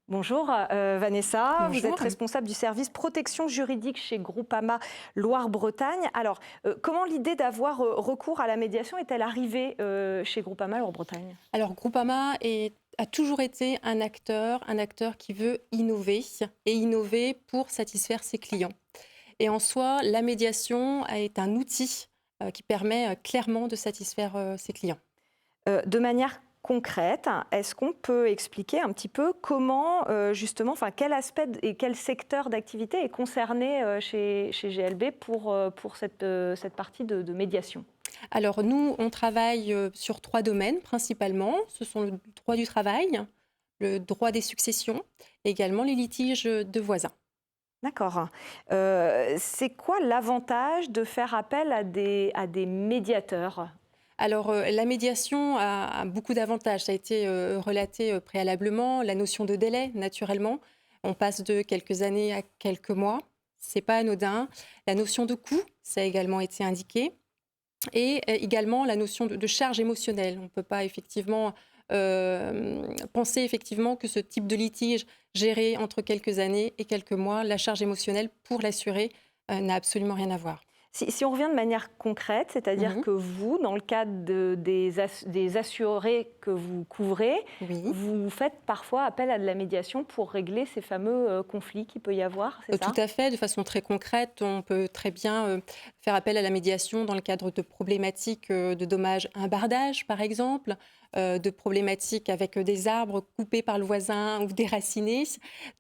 Bonjour Vanessa, vous Bonjour. êtes responsable du service protection juridique chez Groupama Loire-Bretagne. Alors, comment l'idée d'avoir recours à la médiation est-elle arrivée chez Groupama Loire-Bretagne? Alors a toujours été un acteur qui veut innover et innover pour satisfaire ses clients. Et en soi, la médiation est un outil qui permet clairement de satisfaire ses clients. De manière concrète, est-ce qu'on peut expliquer un petit peu comment, justement, enfin, quel aspect et quel secteur d'activité est concerné chez GLB pour cette partie de médiation? Alors nous, on travaille sur 3 domaines principalement. Ce sont le droit du travail, le droit des successions et également les litiges de voisins. D'accord. C'est quoi l'avantage de faire appel à des médiateurs? Alors, la médiation a beaucoup d'avantages. Ça a été relaté préalablement. La notion de délai, naturellement. On passe de quelques années à quelques mois. C'est pas anodin. La notion de coût, ça a également été indiqué. Et également la notion de charge émotionnelle. On ne peut pas effectivement penser effectivement que ce type de litige géré entre quelques années et quelques mois, la charge émotionnelle pour l'assuré n'a absolument rien à voir. Si on revient de manière concrète, c'est-à-dire Mhm. que vous, dans le cadre des assurés que vous couvrez, Oui. vous faites parfois appel à de la médiation pour régler ces fameux conflits qu'il peut y avoir, c'est Tout ça? à fait, de façon très concrète, on peut très bien faire appel à la médiation dans le cadre de problématiques de dommages à un bardage, par exemple, de problématiques avec des arbres coupés par le voisin ou déracinés.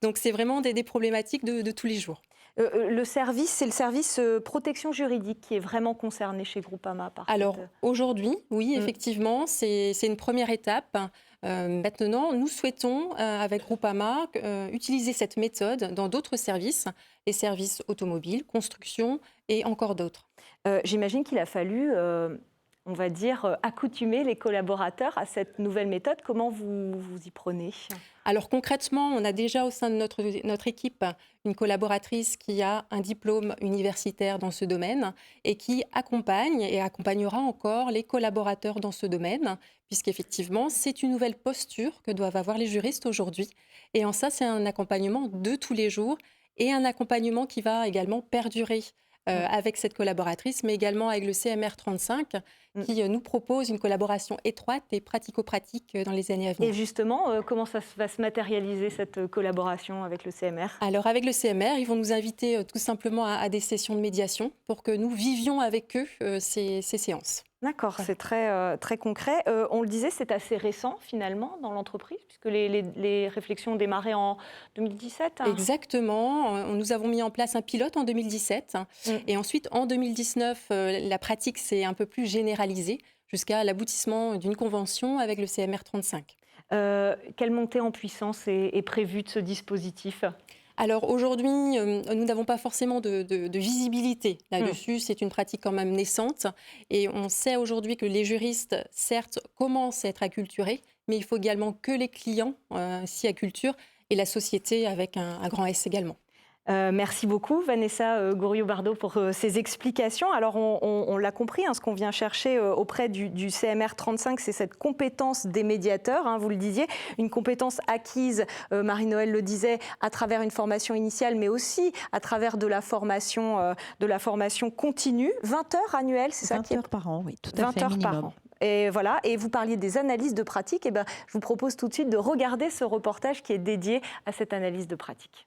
Donc, c'est vraiment des problématiques de tous les jours. Le service, c'est le service protection juridique qui est vraiment concerné chez Groupama par cette... Alors, aujourd'hui, oui, Mm. effectivement, c'est une première étape. Maintenant, nous souhaitons, avec Groupama, utiliser cette méthode dans d'autres services, les services automobiles, construction et encore d'autres. J'imagine qu'il a fallu, on va dire, accoutumer les collaborateurs à cette nouvelle méthode. Comment vous y prenez? Alors concrètement, on a déjà au sein de notre équipe une collaboratrice qui a un diplôme universitaire dans ce domaine et qui accompagne et accompagnera encore les collaborateurs dans ce domaine, puisqu'effectivement, c'est une nouvelle posture que doivent avoir les juristes aujourd'hui. Et en ça, c'est un accompagnement de tous les jours et un accompagnement qui va également perdurer avec cette collaboratrice, mais également avec le CMR 35, Mm. qui nous propose une collaboration étroite et pratico-pratique dans les années à Et venir. justement, comment ça va se matérialiser, cette collaboration avec le CMR? Alors avec le CMR, ils vont nous inviter tout simplement à des sessions de médiation pour que nous vivions avec eux ces séances. D'accord, Voilà. c'est très concret. On le disait, c'est assez récent finalement dans l'entreprise, puisque les réflexions ont démarré en 2017, hein. Exactement. Nous avons mis en place un pilote en 2017 Mm. et ensuite en 2019, la pratique s'est un peu plus généralisée jusqu'à l'aboutissement d'une convention avec le CMR 35. Quelle montée en puissance est prévue de ce dispositif? Alors aujourd'hui, nous n'avons pas forcément de visibilité Mm. là-dessus. C'est une pratique quand même naissante. Et on sait aujourd'hui que les juristes, certes, commencent à être acculturés, mais il faut également que les clients s'y acculturent et la société avec un grand S également. Merci beaucoup Vanessa Gouriot-Bardot pour ces explications. Alors on l'a compris, hein, ce qu'on vient chercher auprès du CMR 35, c'est cette compétence des médiateurs, hein, vous le disiez, une compétence acquise, Marie-Noëlle le disait, à travers une formation initiale, mais aussi à travers de la formation continue, 20 heures annuelles, c'est ça 20 qui est heures par an, oui, tout à 20 fait, heures par minimum. an. Et voilà, et vous parliez des analyses de pratique, et ben, je vous propose tout de suite de regarder ce reportage qui est dédié à cette analyse de pratique.